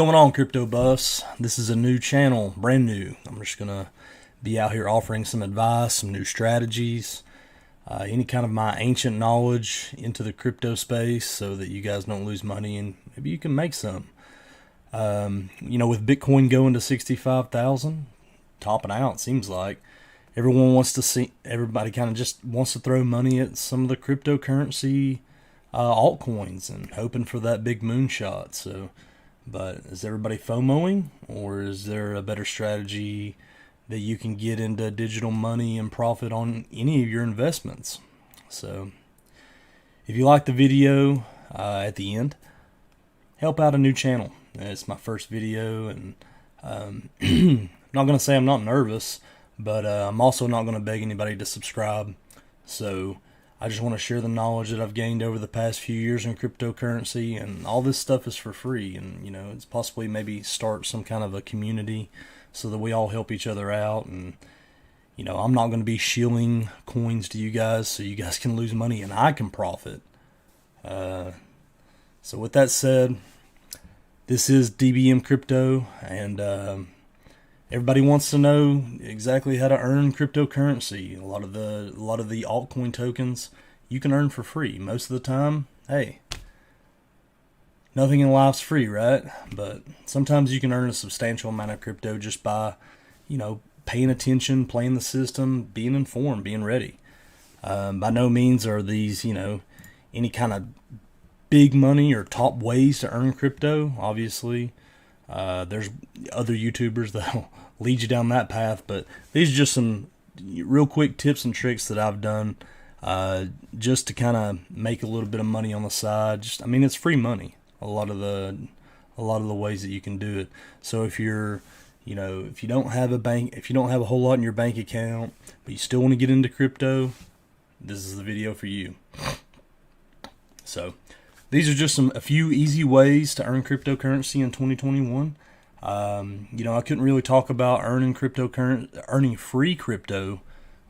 going on, crypto buffs? This is a new channel, brand new. I'm just gonna be out here offering some advice, some new strategies, any kind of my ancient knowledge into the crypto space, so that you guys don't lose money and maybe you can make some. With Bitcoin going to 65,000, topping out, seems like everybody kind of just wants to throw money at some of the cryptocurrency altcoins and hoping for that big moonshot. But is everybody FOMOing, or is there a better strategy that you can get into digital money and profit on any of your investments? So if you like the video at the end, help out a new channel. It's my first video, and I'm not going to say I'm not nervous, but I'm also not going to beg anybody to subscribe. So I just want to share the knowledge that I've gained over the past few years in cryptocurrency, and all this stuff is for free. And it's possibly maybe start some kind of a community so that we all help each other out. And I'm not going to be shilling coins to you guys so you guys can lose money and I can profit. So with that said, this is DBM Crypto, and everybody wants to know exactly how to earn cryptocurrency. A lot of the altcoin tokens you can earn for free. Most of the time, hey, nothing in life's free, right? But sometimes you can earn a substantial amount of crypto just by, paying attention, playing the system, being informed, being ready. By no means are these, any kind of big money or top ways to earn crypto. Obviously, there's other YouTubers that'll lead you down that path, but these are just some real quick tips and tricks that I've done just to kind of make a little bit of money on the side. It's free money. A lot of the ways that you can do it. So if you're, if you don't have a whole lot in your bank account, but you still want to get into crypto, this is the video for you. So these are just a few easy ways to earn cryptocurrency in 2021. I couldn't really talk about earning free crypto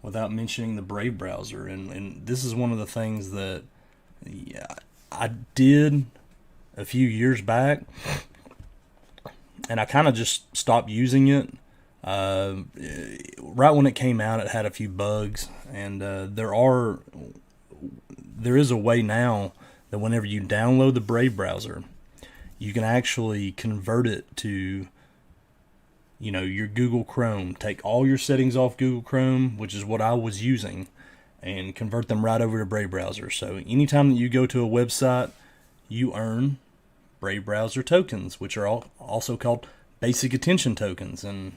without mentioning the Brave browser, and this is one of the things that I did a few years back, and I kind of just stopped using it. Right when it came out, it had a few bugs, and there is a way now that whenever you download the Brave browser, you can actually convert it to, your Google Chrome. Take all your settings off Google Chrome, which is what I was using, and convert them right over to Brave browser. So anytime that you go to a website, you earn Brave browser tokens, which are also called basic attention tokens. And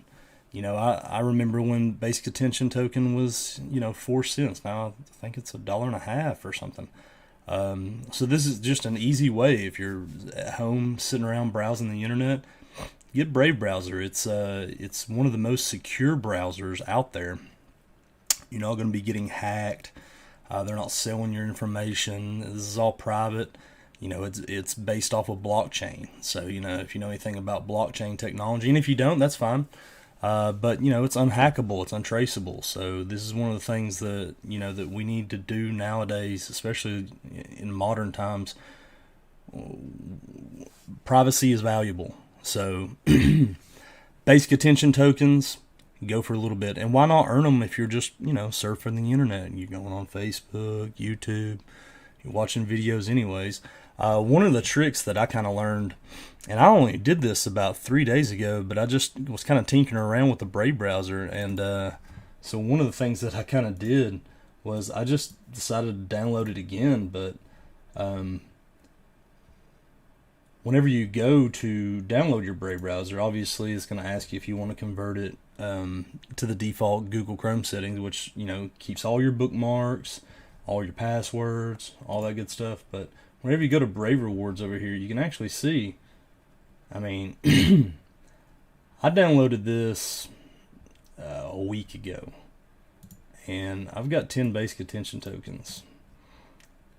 I remember when basic attention token was 4 cents. Now I think it's $1.50 or something. So this is just an easy way. If you're at home sitting around browsing the internet, get Brave browser. It's one of the most secure browsers out there. You're not going to be getting hacked. They're not selling your information. This is all private. It's based off of blockchain. So if you know anything about blockchain technology, and if you don't, that's fine. But it's unhackable, it's untraceable. So this is one of the things that that we need to do nowadays, especially in modern times. Privacy is valuable. So basic attention tokens, go for a little bit, and why not earn them if you're just surfing the internet? You're going on Facebook, YouTube, you're watching videos anyways. One of the tricks that I kind of learned, and I only did this about 3 days ago, but I just was kind of tinkering around with the Brave browser, and so one of the things that I kind of did was I just decided to download it again. But whenever you go to download your Brave browser, obviously it's going to ask you if you want to convert it to the default Google Chrome settings, which keeps all your bookmarks, all your passwords, all that good stuff. But whenever you go to Brave Rewards over here, you can actually see, I downloaded this a week ago, and I've got 10 basic attention tokens.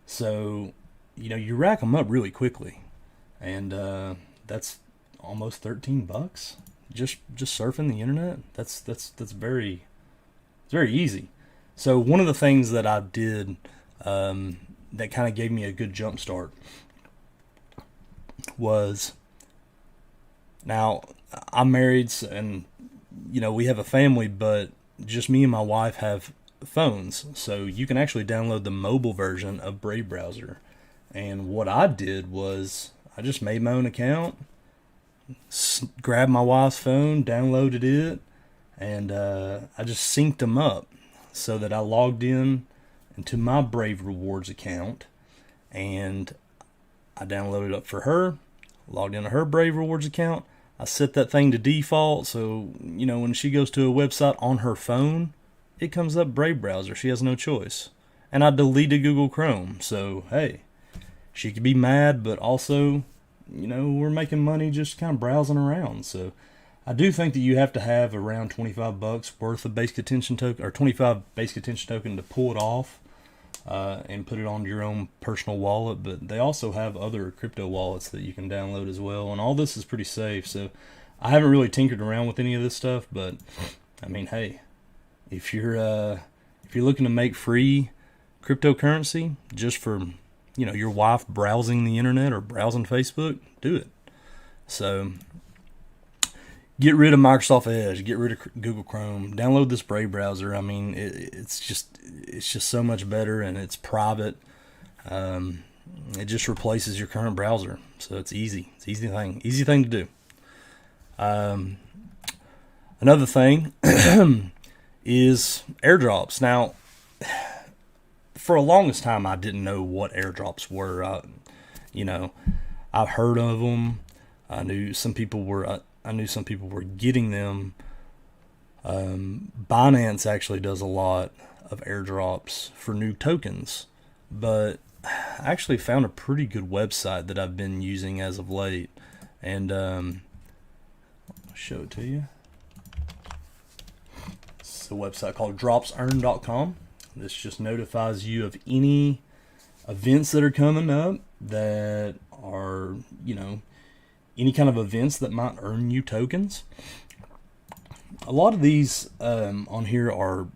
So, you rack them up really quickly, and that's almost $13 just surfing the internet. That's very easy. So one of the things that I did that kind of gave me a good jump start was Now, I'm married, and we have a family, but just me and my wife have phones, so you can actually download the mobile version of Brave browser. And what I did was I just made my own account, grabbed my wife's phone, downloaded it, and I just synced them up so that I logged in into my Brave Rewards account, and I downloaded it up for her, logged into her Brave Rewards account. I set that thing to default, so when she goes to a website on her phone, it comes up Brave browser. She has no choice. And I deleted Google Chrome, so hey, she could be mad, but also, we're making money just kind of browsing around. So I do think that you have to have around $25 worth of basic attention token, or 25 basic attention token to pull it off and put it on your own personal wallet. But they also have other crypto wallets that you can download as well, and all this is pretty safe. So I haven't really tinkered around with any of this stuff, but I mean, hey, if you're looking to make free cryptocurrency just for your wife browsing the internet or browsing Facebook, do it. So get rid of Microsoft Edge, get rid of Google Chrome, download this Brave browser. I mean, it's just so much better, and it's private. It just replaces your current browser, so it's easy. It's easy thing to do. Another thing is airdrops. Now, for the longest time, I didn't know what airdrops were. I've heard of them. I knew some people were getting them. Binance actually does a lot of airdrops for new tokens, but I actually found a pretty good website that I've been using as of late, and I'll show it to you. It's a website called dropsearn.com. This just notifies you of any events that are coming up that are, any kind of events that might earn you tokens. A lot of these on here are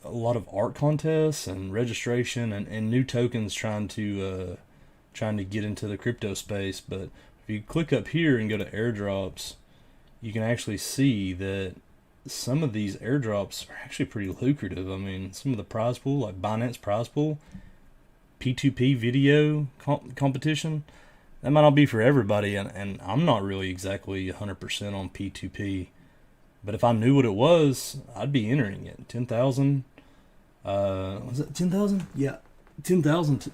a lot of art contests and registration and new tokens trying to get into the crypto space. But if you click up here and go to airdrops, you can actually see that some of these airdrops are actually pretty lucrative. I mean, some of the prize pool, like Binance prize pool, P2P video competition, that might not be for everybody, and I'm not really exactly 100% on P2P, but if I knew what it was, I'd be entering it. 10,000, was it 10,000? Yeah, 10,000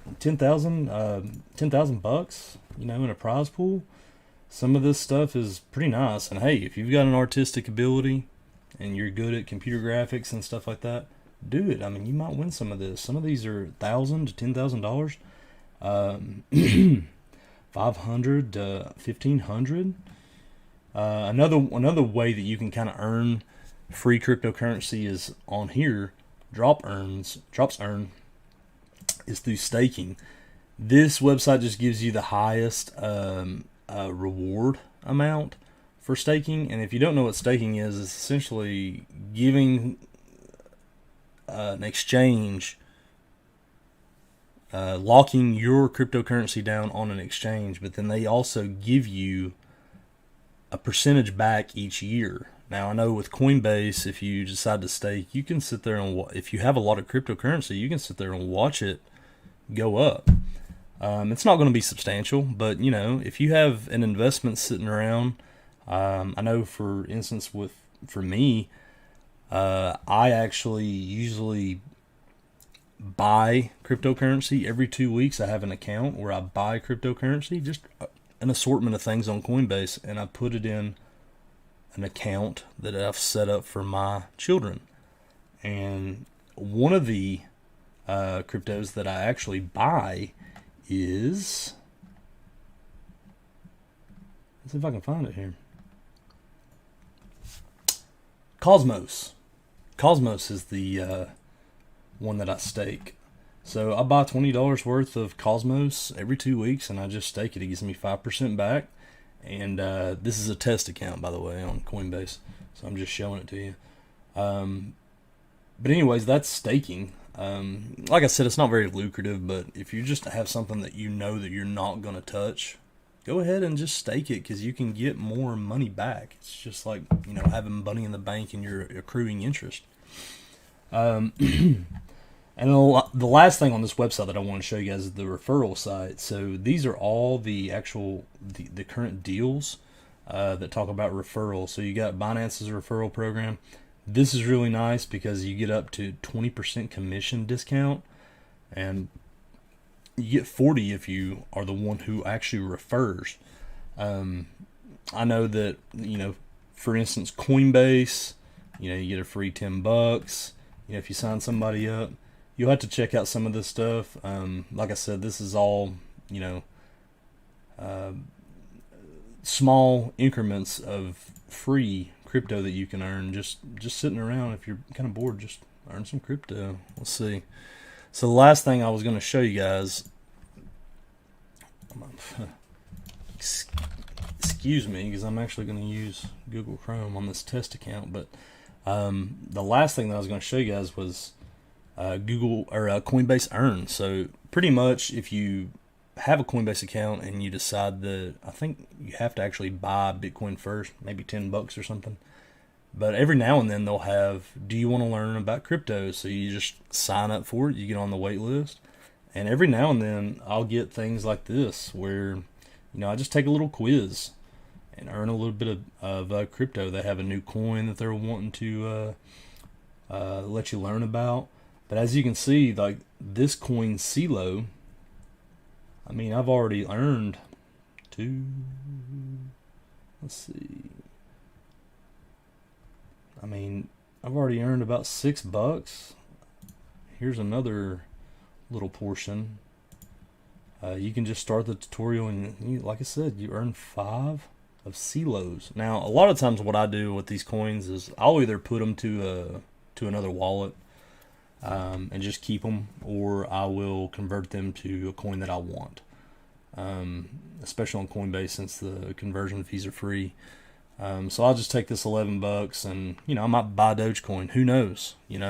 bucks, in a prize pool. Some of this stuff is pretty nice, and hey, if you've got an artistic ability and you're good at computer graphics and stuff like that, do it. I mean, you might win some of this. Some of these are $1,000 to $10,000, $500 to $1,500. Another way that you can kind of earn free cryptocurrency is on here. Drops Earn is through staking. This website just gives you the highest reward amount for staking, and if you don't know what staking is, it's essentially giving an exchange, locking your cryptocurrency down on an exchange, but then they also give you a percentage back each year. Now, I know with Coinbase, if you decide to stake, you can sit there and if you have a lot of cryptocurrency, you can sit there and watch it go up. It's not going to be substantial, but if you have an investment sitting around, I know, for instance, for me, I actually usually buy cryptocurrency every 2 weeks. I have an account where I buy cryptocurrency, just an assortment of things on Coinbase, and I put it in an account that I've set up for my children. And one of the cryptos that I actually buy is, let's see if I can find it here. Cosmos. Cosmos is the one that I stake. So I buy $20 worth of Cosmos every 2 weeks, and I just stake it. It gives me 5% back. And this is a test account, by the way, on Coinbase. So I'm just showing it to you. But anyways, that's staking. Like I said, it's not very lucrative, but if you just have something that that you're not going to touch go ahead and just stake it, because you can get more money back. It's just like, having money in the bank and you're accruing interest. And the last thing on this website that I want to show you guys is the referral site. So these are all the the current deals that talk about referrals. So you got Binance's referral program. This is really nice because you get up to 20% commission discount, and you get 40 if you are the one who actually refers. I know that, for instance, Coinbase, you get a free $10. If you sign somebody up, you'll have to check out some of this stuff. Like I said, this is all, small increments of free crypto that you can earn just sitting around. If you're kind of bored, just earn some crypto. Let's see. So the last thing I was going to show you guys, excuse me, because I'm actually going to use Google Chrome on this test account, but the last thing that I was going to show you guys was Coinbase Earn. So pretty much, if you have a Coinbase account and you decide that, I think you have to actually buy Bitcoin first, maybe $10 or something. But every now and then they'll have, do you want to learn about crypto? So you just sign up for it, you get on the wait list. And every now and then I'll get things like this where, I just take a little quiz and earn a little bit of crypto. They have a new coin that they're wanting to let you learn about. But as you can see, like this coin CeeLo, I've already earned let's see. I've already earned about $6. Here's another little portion. You can just start the tutorial and, like I said, you earn 5 of CeeLos. Now, a lot of times what I do with these coins is I'll either put them to another wallet and just keep them, or I will convert them to a coin that I want. Especially on Coinbase, since the conversion fees are free. So I'll just take this $11 and, I might buy Dogecoin. Who knows? It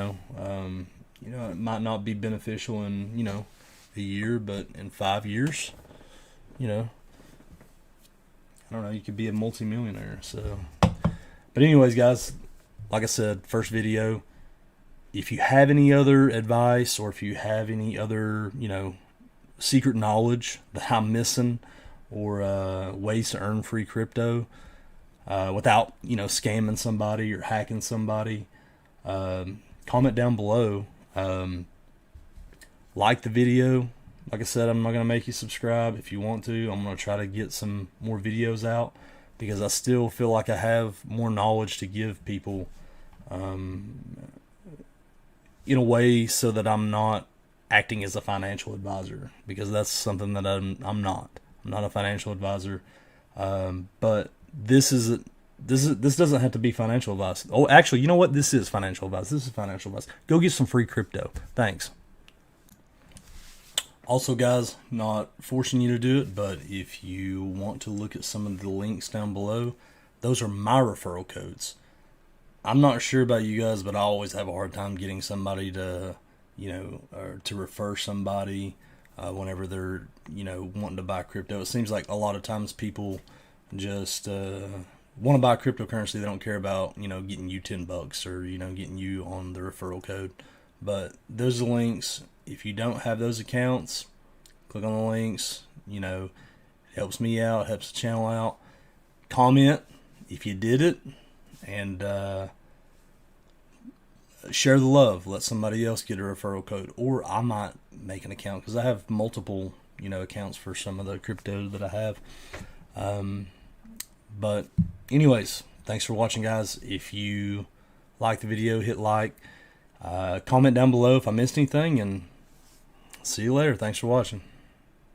might not be beneficial in, a year, but in 5 years, I don't know, you could be a multimillionaire. So, but anyways, guys, like I said, first video, if you have any other advice, or if you have any other, secret knowledge that I'm missing, or ways to earn free crypto without, scamming somebody or hacking somebody, comment down below. Like the video. Like I said, I'm not going to make you subscribe. If you want to, I'm going to try to get some more videos out, because I still feel like I have more knowledge to give people in a way so that I'm not acting as a financial advisor, because that's something that I'm not. I'm not a financial advisor. But this doesn't have to be financial advice. Oh, actually, you know what? This is financial advice. This is financial advice. Go get some free crypto. Thanks. Also, guys, not forcing you to do it, but if you want to look at some of the links down below, those are my referral codes. I'm not sure about you guys, but I always have a hard time getting somebody to, or to refer somebody whenever they're, wanting to buy crypto. It seems like a lot of times people just want to buy cryptocurrency. They don't care about, getting you $10 or, getting you on the referral code. But those are links. If you don't have those accounts, click on the links. It helps me out, helps the channel out. Comment if you did it, and share the love. Let somebody else get a referral code, or I might make an account, because I have multiple, accounts for some of the crypto that I have. But anyways, thanks for watching, guys. If you like the video, hit like. Comment down below if I missed anything, and see you later. Thanks for watching.